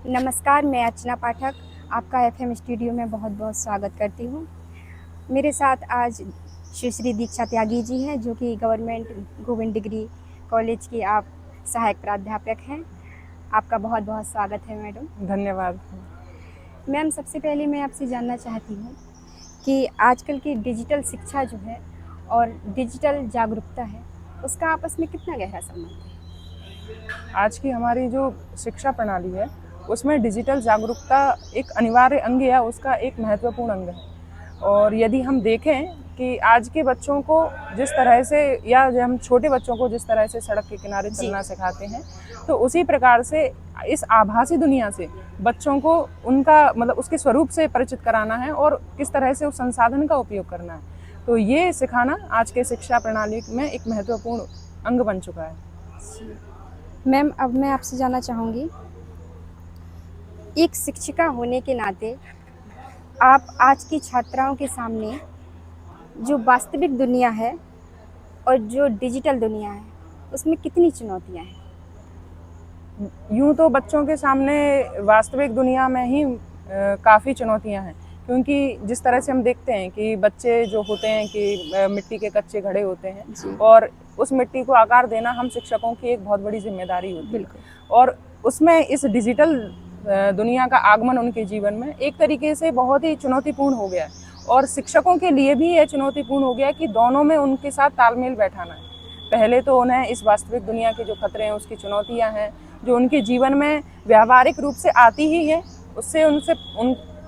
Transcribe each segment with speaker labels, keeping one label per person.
Speaker 1: नमस्कार, मैं अर्चना पाठक आपका एफएम स्टूडियो में बहुत बहुत स्वागत करती हूँ। मेरे साथ आज सुश्री दीक्षा त्यागी जी हैं, जो कि गवर्नमेंट गोविंद डिग्री कॉलेज की आप सहायक प्राध्यापक हैं। आपका बहुत बहुत स्वागत है मैडम।
Speaker 2: धन्यवाद।
Speaker 1: मैम, सबसे पहले मैं आपसे जानना चाहती हूँ कि आजकल की डिजिटल शिक्षा जो है और डिजिटल जागरूकता है, उसका आपस में कितना गहरा संबंध है?
Speaker 2: आज की हमारी जो शिक्षा प्रणाली है उसमें डिजिटल जागरूकता एक अनिवार्य अंग या उसका एक महत्वपूर्ण अंग है। और यदि हम देखें कि आज के बच्चों को जिस तरह से या जो हम छोटे बच्चों को जिस तरह से सड़क के किनारे
Speaker 1: जी।
Speaker 2: चलना सिखाते हैं, तो उसी प्रकार से इस आभासी दुनिया से बच्चों को उनका मतलब उसके स्वरूप से परिचित कराना है और किस तरह से उस संसाधन का उपयोग करना है। तो ये सिखाना आज के शिक्षा प्रणाली में एक महत्वपूर्ण अंग बन चुका है।
Speaker 1: मैम, अब मैं आपसे जानना चाहूँगी, एक शिक्षिका होने के नाते आप आज की छात्राओं के सामने जो वास्तविक दुनिया है और जो डिजिटल दुनिया है, उसमें कितनी चुनौतियाँ हैं?
Speaker 2: यूँ तो बच्चों के सामने वास्तविक दुनिया में ही काफ़ी चुनौतियाँ हैं, क्योंकि जिस तरह से हम देखते हैं कि बच्चे जो होते हैं कि मिट्टी के कच्चे घड़े होते हैं और उस मिट्टी को आकार देना हम शिक्षकों की एक बहुत बड़ी जिम्मेदारी होती है। और उसमें इस डिजिटल दुनिया का आगमन उनके जीवन में एक तरीके से बहुत ही चुनौतीपूर्ण हो गया है और शिक्षकों के लिए भी यह चुनौतीपूर्ण हो गया है कि दोनों में उनके साथ तालमेल बैठाना है। पहले तो उन्हें इस वास्तविक दुनिया के जो खतरे हैं, उसकी चुनौतियाँ हैं जो उनके जीवन में व्यावहारिक रूप से आती ही है,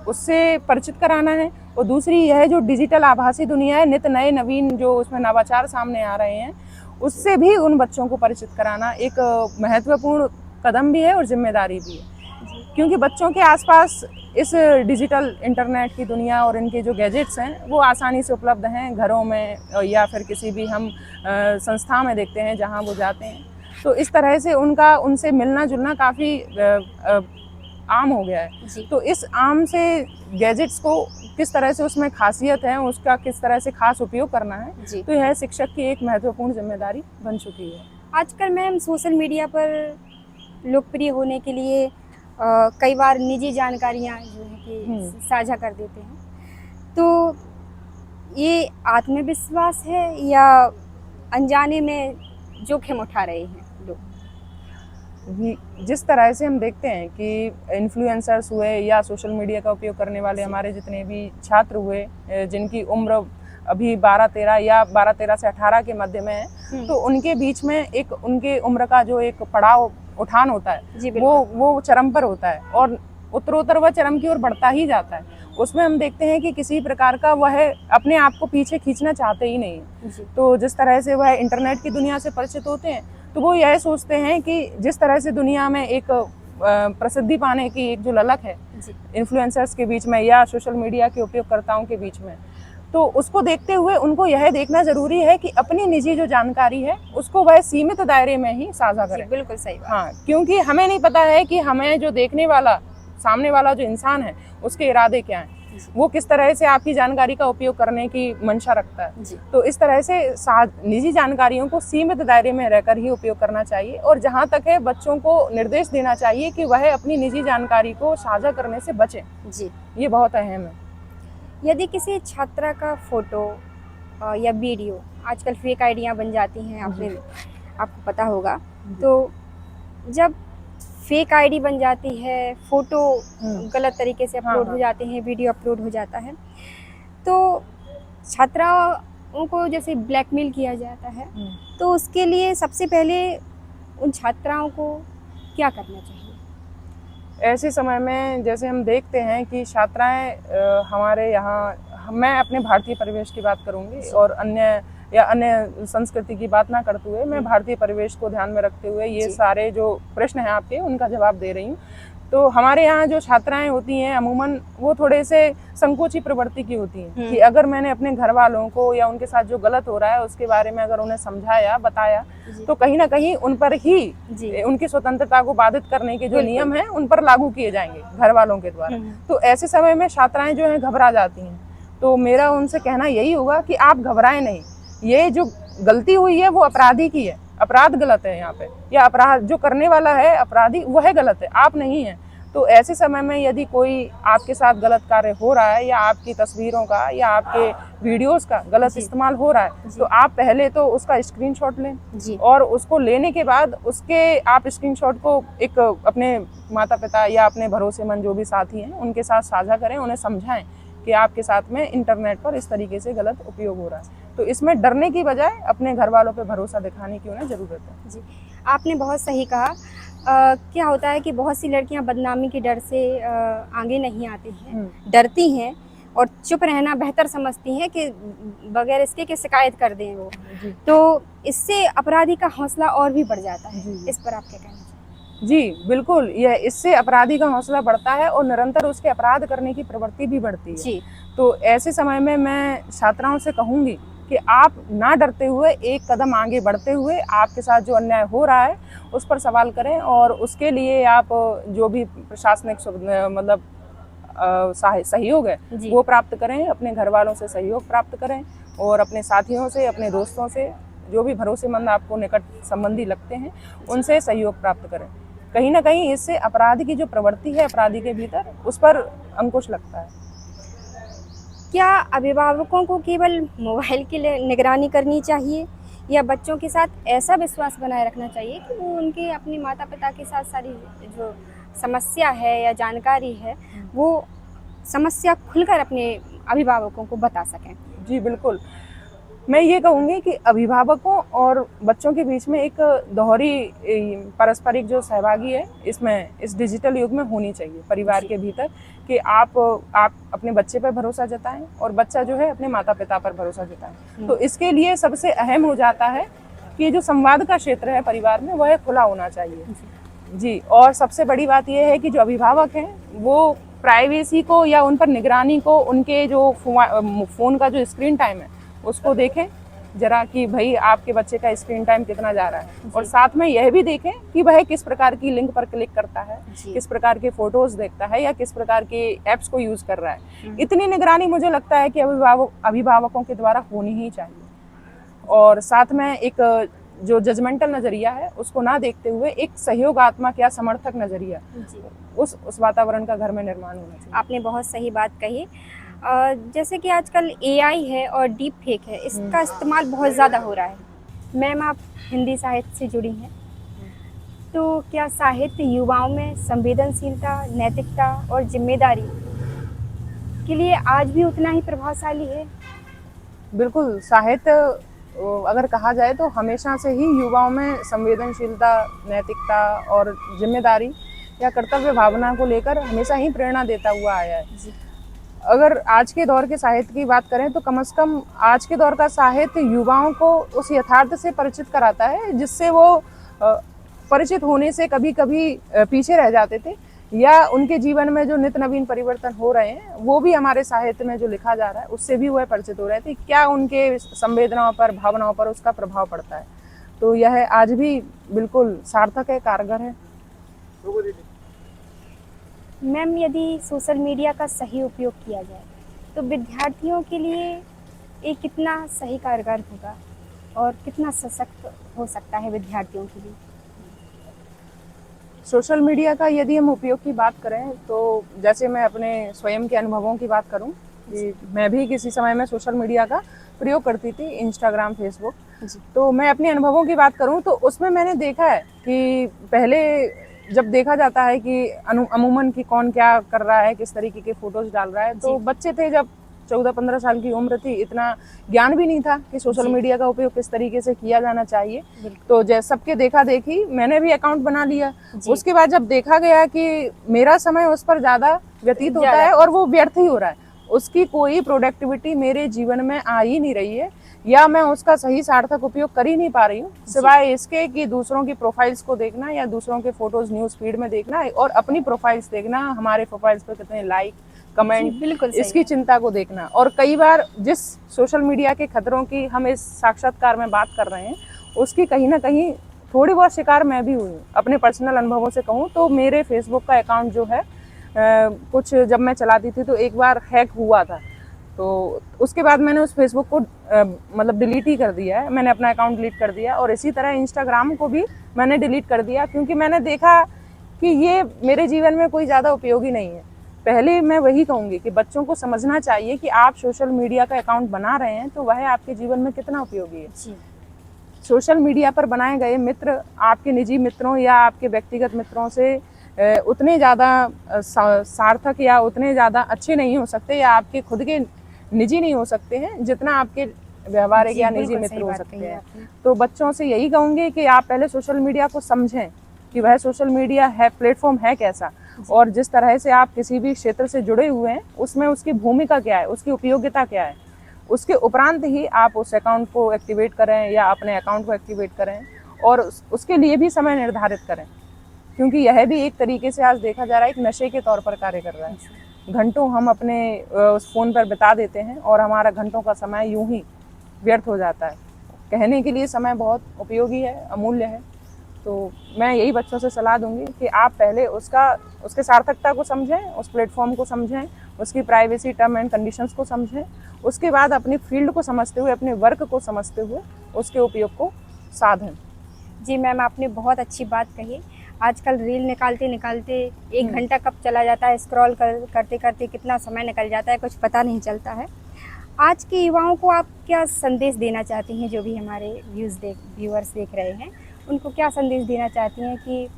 Speaker 2: उससे परिचित कराना है। और दूसरी यह जो डिजिटल आभासी दुनिया है, नित नए नवीन जो उसमें नवाचार सामने आ रहे हैं, उससे भी उन बच्चों को परिचित कराना एक महत्वपूर्ण कदम भी है और जिम्मेदारी भी है। क्योंकि बच्चों के आसपास इस डिजिटल इंटरनेट की दुनिया और इनके जो गैजेट्स हैं वो आसानी से उपलब्ध हैं घरों में या फिर किसी भी हम संस्था में देखते हैं जहां वो जाते हैं। तो इस तरह से उनसे मिलना जुलना काफ़ी आम हो गया है। तो इस आम से गैजेट्स को किस तरह से उसमें खासियत है, उसका किस तरह से खास उपयोग करना है, तो यह शिक्षक की एक महत्वपूर्ण जिम्मेदारी बन चुकी है।
Speaker 1: आजकल मैम सोशल मीडिया पर लोकप्रिय होने के लिए कई बार निजी जानकारियाँ जो है कि साझा कर देते हैं, तो ये आत्मविश्वास है या अनजाने में जोखिम उठा रहे हैं लोग?
Speaker 2: जिस तरह से हम देखते हैं कि इन्फ्लुएंसर्स हुए या सोशल मीडिया का उपयोग करने वाले हमारे जितने भी छात्र हुए जिनकी उम्र अभी 12-13 या 12-13 से 18 के मध्य में है, तो उनके बीच में एक उनके उम्र का जो एक पड़ाव उठान होता है वो चरम पर होता है और उत्तरोत्तर वह चरम की ओर बढ़ता ही जाता है। उसमें हम देखते हैं कि किसी प्रकार का वह अपने आप को पीछे खींचना चाहते ही नहीं है। तो जिस तरह से वह इंटरनेट की दुनिया से परिचित होते हैं, तो वो यह सोचते हैं कि जिस तरह से दुनिया में एक प्रसिद्धि पाने की एक जो ललक है इन्फ्लुएंसर्स के बीच में या सोशल मीडिया के उपयोगकर्ताओं के बीच में, तो उसको देखते हुए उनको यह देखना जरूरी है कि अपनी निजी जो जानकारी है उसको वह सीमित दायरे में ही साझा करें।
Speaker 1: बिल्कुल सही बात।
Speaker 2: हाँ, क्योंकि हमें नहीं पता है कि हमें जो देखने वाला सामने वाला जो इंसान है उसके इरादे क्या हैं, वो किस तरह से आपकी जानकारी का उपयोग करने की मंशा रखता है। तो इस तरह से निजी जानकारियों को सीमित दायरे में रहकर ही उपयोग करना चाहिए और जहाँ तक है बच्चों को निर्देश देना चाहिए कि वह अपनी निजी जानकारी को साझा करने से बचें। ये बहुत अहम है।
Speaker 1: यदि किसी छात्रा का फोटो या वीडियो, आजकल फेक आईडियाँ बन जाती हैं, आपको पता होगा, तो जब फेक आईडी बन जाती है, फोटो गलत तरीके से अपलोड हो जाते हैं, वीडियो अपलोड हो जाता है, तो छात्राओं को जैसे ब्लैकमेल किया जाता है, तो उसके लिए सबसे पहले उन छात्राओं को क्या करना चाहिए?
Speaker 2: ऐसे समय में जैसे हम देखते हैं कि छात्राएं हमारे यहाँ, मैं अपने भारतीय परिवेश की बात करूंगी और अन्य संस्कृति की बात ना करते हुए मैं भारतीय परिवेश को ध्यान में रखते हुए ये सारे जो प्रश्न हैं आपके उनका जवाब दे रही हूँ। तो हमारे यहाँ जो छात्राएं होती हैं अमूमन वो थोड़े से संकोची प्रवृत्ति की होती हैं कि अगर मैंने अपने घर वालों को या उनके साथ जो गलत हो रहा है उसके बारे में अगर उन्हें समझाया बताया, तो कहीं ना कहीं उन पर ही उनकी स्वतंत्रता को बाधित करने के जो नियम हैं उन पर लागू किए जाएंगे घर वालों के द्वारा। तो ऐसे समय में छात्राएं जो है घबरा जाती हैं। तो मेरा उनसे कहना यही होगा कि आप घबराएं नहीं, ये जो गलती हुई है वो अपराधी की है, अपराध गलत है यहाँ पे, या अपराध जो करने वाला है अपराधी वह गलत है, आप नहीं है। तो ऐसे समय में यदि कोई आपके साथ गलत कार्य हो रहा है या आपकी तस्वीरों का या आपके वीडियोस का गलत
Speaker 1: जी।
Speaker 2: इस्तेमाल हो रहा है,
Speaker 1: जी।
Speaker 2: तो आप पहले तो उसका स्क्रीनशॉट लें
Speaker 1: जी।
Speaker 2: और उसको लेने के बाद उसके आप स्क्रीनशॉट को एक अपने माता पिता या अपने भरोसेमंद जो भी साथी हैं उनके साथ साझा करें, उन्हें समझाएं कि आपके साथ में इंटरनेट पर इस तरीके से गलत उपयोग हो रहा है। तो इसमें डरने की बजाय अपने घर वालों पे भरोसा दिखाने की उन्हें ज़रूरत है।
Speaker 1: जी, आपने बहुत सही कहा। क्या होता है कि बहुत सी लड़कियां बदनामी के डर से आगे नहीं आती हैं, डरती हैं और चुप रहना बेहतर समझती हैं कि बगैर इसके कि शिकायत कर दें वो।
Speaker 2: जी।
Speaker 1: तो इससे अपराधी का हौसला और भी बढ़ जाता है।
Speaker 2: जी।
Speaker 1: इस पर आप क्या कहना चाहिए?
Speaker 2: जी, बिल्कुल, यह इससे अपराधी का हौसला बढ़ता है और निरंतर उसके अपराध करने की प्रवृत्ति भी बढ़ती है।
Speaker 1: जी।
Speaker 2: तो ऐसे समय में मैं छात्राओं से कहूँगी कि आप ना डरते हुए एक कदम आगे बढ़ते हुए आपके साथ जो अन्याय हो रहा है उस पर सवाल करें और उसके लिए आप जो भी प्रशासनिक मतलब सहयोग है
Speaker 1: जी।
Speaker 2: वो प्राप्त करें, अपने घर वालों से सहयोग प्राप्त करें और अपने साथियों से, अपने दोस्तों से, जो भी भरोसेमंद आपको निकट संबंधी लगते हैं उनसे सहयोग प्राप्त करें। कहीं ना कहीं इससे अपराध की जो प्रवृत्ति है अपराधी के भीतर उस पर अंकुश लगता है।
Speaker 1: क्या अभिभावकों को केवल मोबाइल की निगरानी करनी चाहिए या बच्चों के साथ ऐसा विश्वास बनाए रखना चाहिए कि वो उनके अपने माता पिता के साथ सारी जो समस्या है या जानकारी है वो समस्या खुलकर अपने अभिभावकों को बता सकें?
Speaker 2: जी बिल्कुल, मैं ये कहूँगी कि अभिभावकों और बच्चों के बीच में एक दोहरी पारस्परिक जो सहभागी है इसमें इस डिजिटल युग में होनी चाहिए परिवार के भीतर कि आप अपने बच्चे पर भरोसा जताएं और बच्चा जो है अपने माता पिता पर भरोसा जताएं। तो इसके लिए सबसे अहम हो जाता है कि जो संवाद का क्षेत्र है परिवार में वह खुला होना चाहिए। जी, और सबसे बड़ी बात यह है कि जो अभिभावक हैं वो प्राइवेसी को या उन पर निगरानी को, उनके जो फ़ोन का जो स्क्रीन टाइम है उसको देखें जरा कि भाई आपके बच्चे का स्क्रीन टाइम कितना जा रहा है और साथ में यह भी देखें कि वह किस प्रकार की लिंक पर क्लिक करता है, किस प्रकार के फोटोज देखता है या किस प्रकार के ऐप्स को यूज कर रहा है। इतनी निगरानी मुझे लगता है कि अभिभावकों के द्वारा होनी ही चाहिए और साथ में एक जो जजमेंटल नजरिया है उसको ना देखते हुए एक सहयोगात्मक या समर्थक नजरिया उस वातावरण का घर में निर्माण होना चाहिए।
Speaker 1: आपने बहुत सही बात कही। जैसे कि आजकल AI है और डीप फेक है, इसका इस्तेमाल बहुत ज़्यादा हो रहा है। मैम आप हिंदी साहित्य से जुड़ी हैं, तो क्या साहित्य युवाओं में संवेदनशीलता, नैतिकता और जिम्मेदारी के लिए आज भी उतना ही प्रभावशाली है?
Speaker 2: बिल्कुल, साहित्य अगर कहा जाए तो हमेशा से ही युवाओं में संवेदनशीलता, नैतिकता और जिम्मेदारी या कर्तव्य भावना को लेकर हमेशा ही प्रेरणा देता हुआ आया है। अगर आज के दौर के साहित्य की बात करें तो कम से कम आज के दौर का साहित्य युवाओं को उस यथार्थ से परिचित कराता है जिससे वो परिचित होने से कभी कभी पीछे रह जाते थे या उनके जीवन में जो नित्य नवीन परिवर्तन हो रहे हैं वो भी हमारे साहित्य में जो लिखा जा रहा है उससे भी वह परिचित हो रहे थे, क्या उनके संवेदनाओं पर, भावनाओं पर उसका प्रभाव पड़ता है। तो यह आज भी बिल्कुल सार्थक है, कारगर है।
Speaker 1: मैम यदि सोशल मीडिया का सही उपयोग किया जाए तो विद्यार्थियों के लिए ये कितना सही कारगर होगा और कितना सशक्त हो सकता है विद्यार्थियों के लिए?
Speaker 2: सोशल मीडिया का यदि हम उपयोग की बात करें तो जैसे मैं अपने स्वयं के अनुभवों की बात करूं कि मैं भी किसी समय में सोशल मीडिया का प्रयोग करती थी, इंस्टाग्राम, फेसबुक। तो मैं अपने अनुभवों की बात करूं तो उसमें मैंने देखा है कि पहले जब देखा जाता है कि अमूमन कि कौन क्या कर रहा है, किस तरीके के फोटोज डाल रहा है, तो बच्चे थे जब 14-15 साल की उम्र थी, इतना ज्ञान भी नहीं था कि सोशल मीडिया का उपयोग किस तरीके से किया जाना चाहिए। तो जैसे सबके देखा देखी मैंने भी अकाउंट बना लिया। उसके बाद जब देखा गया कि मेरा समय उस पर ज्यादा व्यतीत होता है और वो व्यर्थ ही हो रहा है, उसकी कोई प्रोडक्टिविटी मेरे जीवन में आ ही नहीं रही है या मैं उसका सही सार्थक उपयोग कर ही नहीं पा रही हूँ, सिवाय इसके कि दूसरों की प्रोफाइल्स को देखना या दूसरों के फोटोज न्यूज फीड में देखना और अपनी प्रोफाइल्स देखना, हमारे प्रोफाइल्स पर कितने लाइक, कमेंट, इसकी चिंता को देखना। और कई बार जिस सोशल मीडिया के खतरों की हम इस साक्षात्कार में बात कर रहे हैं उसकी कहीं ना कहीं थोड़ी बहुत शिकार मैं भी हुई हूँ। अपने पर्सनल अनुभवों से कहूँ तो मेरे फेसबुक का अकाउंट जो है कुछ जब मैं चलाती थी तो एक बार हैक हुआ था, तो उसके बाद मैंने उस फेसबुक को मतलब डिलीट ही कर दिया है, मैंने अपना अकाउंट डिलीट कर दिया। और इसी तरह इंस्टाग्राम को भी मैंने डिलीट कर दिया क्योंकि मैंने देखा कि ये मेरे जीवन में कोई ज़्यादा उपयोगी नहीं है। पहले मैं वही कहूँगी कि बच्चों को समझना चाहिए कि आप सोशल मीडिया का अकाउंट बना रहे हैं तो वह आपके जीवन में कितना उपयोगी है।
Speaker 1: जी
Speaker 2: सोशल मीडिया पर बनाए गए मित्र आपके निजी मित्रों या आपके व्यक्तिगत मित्रों से उतने ज़्यादा सार्थक या उतने ज़्यादा अच्छे नहीं हो सकते या आपके खुद के निजी नहीं हो सकते हैं जितना आपके व्यवहारिक या निजी मित्र हो सकते हैं। तो बच्चों से यही कहूँगी कि आप पहले सोशल मीडिया को समझें कि वह सोशल मीडिया है, प्लेटफॉर्म है कैसा, और जिस तरह से आप किसी भी क्षेत्र से जुड़े हुए हैं उसमें उसकी भूमिका क्या है, उसकी उपयोगिता क्या है। उसके उपरांत ही आप उस अकाउंट को एक्टिवेट करें या अपने अकाउंट को एक्टिवेट करें और उसके लिए भी समय निर्धारित करें, क्योंकि यह भी एक तरीके से आज देखा जा रहा है एक नशे के तौर पर कार्य कर रहा है। घंटों हम अपने उस फ़ोन पर बिता देते हैं और हमारा घंटों का समय यूं ही व्यर्थ हो जाता है। कहने के लिए समय बहुत उपयोगी है, अमूल्य है। तो मैं यही बच्चों से सलाह दूंगी कि आप पहले उसके सार्थकता को समझें, उस प्लेटफॉर्म को समझें, उसकी प्राइवेसी टर्म एंड कंडीशंस को समझें, उसके बाद अपनी फील्ड को समझते हुए, अपने वर्क को समझते हुए उसके उपयोग को साधें।
Speaker 1: जी मैम, आपने बहुत अच्छी बात कही। आजकल रील निकालते निकालते 1 घंटा कब चला जाता है, स्क्रॉल करते करते कितना समय निकल जाता है, कुछ पता नहीं चलता है। आज के युवाओं को आप क्या संदेश देना चाहती हैं, जो भी हमारे व्यूअर्स देख रहे हैं, उनको क्या संदेश देना चाहती हैं कि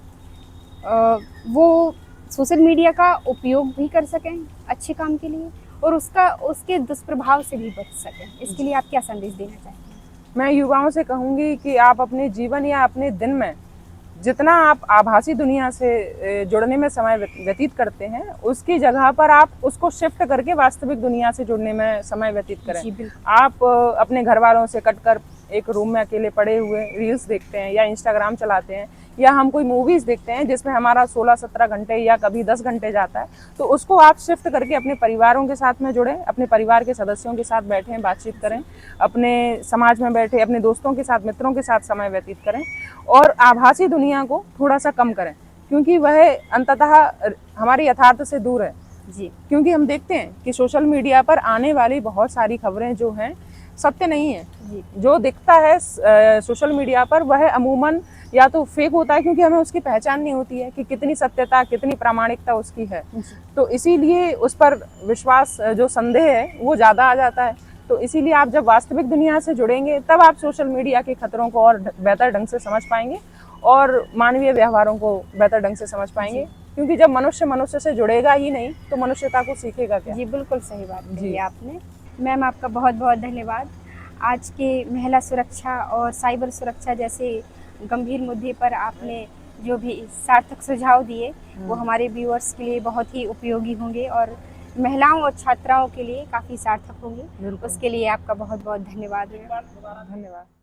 Speaker 1: वो सोशल मीडिया का उपयोग भी कर सकें अच्छे काम के लिए और उसके दुष्प्रभाव से भी बच सकें? इसके लिए आप क्या संदेश देना चाहती हैं?
Speaker 2: मैं युवाओं से कहूँगी कि आप अपने जीवन या अपने दिन में जितना आप आभासी दुनिया से जुड़ने में समय व्यतीत करते हैं, उसकी जगह पर आप उसको शिफ्ट करके वास्तविक दुनिया से जुड़ने में समय व्यतीत करें। आप अपने घर वालों से कटकर एक रूम में अकेले पड़े हुए रील्स देखते हैं या इंस्टाग्राम चलाते हैं या हम कोई मूवीज़ देखते हैं जिसमें हमारा 16-17 घंटे या कभी 10 घंटे जाता है, तो उसको आप शिफ्ट करके अपने परिवारों के साथ में जुड़ें, अपने परिवार के सदस्यों के साथ बैठें, बातचीत करें, अपने समाज में बैठे अपने दोस्तों के साथ, मित्रों के साथ समय व्यतीत करें और आभासी दुनिया को थोड़ा सा कम करें, क्योंकि वह अंततः हमारी यथार्थ से दूर है।
Speaker 1: जी,
Speaker 2: क्योंकि हम देखते हैं कि सोशल मीडिया पर आने वाली बहुत सारी खबरें जो हैं सत्य नहीं है। जो दिखता है सोशल मीडिया पर वह अमूमन या तो फेक होता है, क्योंकि हमें उसकी पहचान नहीं होती है कि कितनी सत्यता, कितनी प्रामाणिकता उसकी है। तो इसीलिए उस पर विश्वास, जो संदेह है, वो ज़्यादा आ जाता है। तो इसीलिए आप जब वास्तविक दुनिया से जुड़ेंगे तब आप सोशल मीडिया के खतरों को और बेहतर ढंग से समझ पाएंगे और मानवीय व्यवहारों को बेहतर ढंग से समझ पाएंगे, क्योंकि जब मनुष्य से जुड़ेगा ही नहीं तो मनुष्यता को सीखेगा क्या।
Speaker 1: जी बिल्कुल सही बात कही आपने। मैम, आपका बहुत बहुत धन्यवाद। आज के महिला सुरक्षा और साइबर सुरक्षा जैसे गंभीर मुद्दे पर आपने जो भी सार्थक सुझाव दिए वो हमारे व्यूअर्स के लिए बहुत ही उपयोगी होंगे और महिलाओं और छात्राओं के लिए काफ़ी सार्थक होंगे। उसके लिए आपका बहुत बहुत धन्यवाद।
Speaker 2: धन्यवाद।